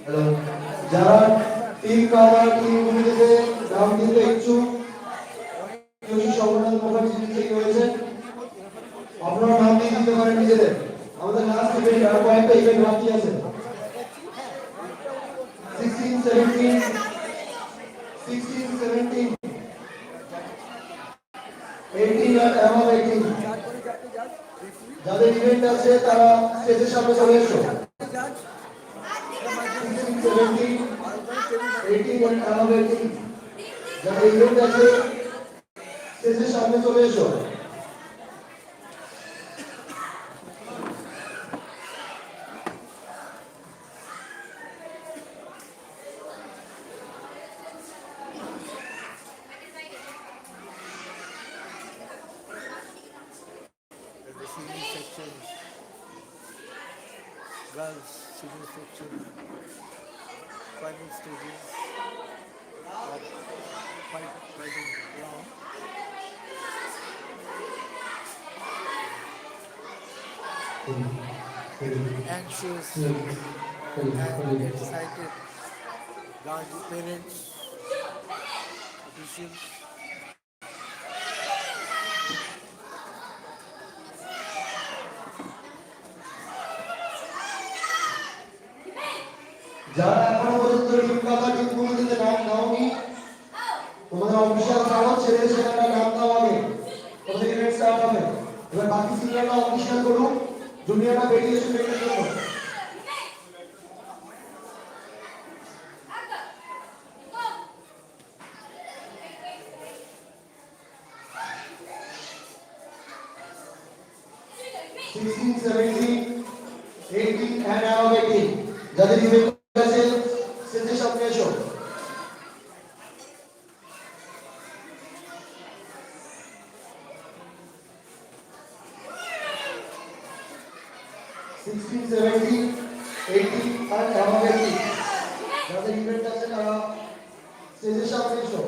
Hello, যারা team colour team কমিটিতে নাম দিতে ইচ্ছুক সর্বনাথ মুখার্জি থেকে রয়েছে, আপনারা নাম দিয়ে দিতে পারেন নিজেদের। আমাদের লাস্ট ইভেন্ট আর কয়েকটা ইভেন্ট বাকি আছে। 16, 17, 16, 17, 18 আর above 18 যাদের ইভেন্ট আছে তারা স্টেজের সামনে চলে এসো। 16, 17, 18 and above 18 যাদের ইভেন্ট আছে স্টেজের সামনে চলে এসো। Girls, senior section, final stages of fighting round. Anxious and excited guardian parents, officials. যারা এখনো পর্যন্ত টিম কালার টিম কমিটিতে নাম দাওনি, তোমাদের অফিসিয়াল কাগজ ছেড়ে সেখানে নাম দাও আগে, তোমাদের ইভেন্ট স্টার্ট হবে। এবার বাকি সিনিয়ররা অফিসিয়াল করুন, জুনিয়ররা বেরিয়ে এসে ইভেন্টের জন্য। যাদের ইভেন্ট আছে স্টেজের সামনে এসো। 16, 17, 18 and above 18 যাদের ইভেন্ট আছে তারা স্টেজের সামনে এসো।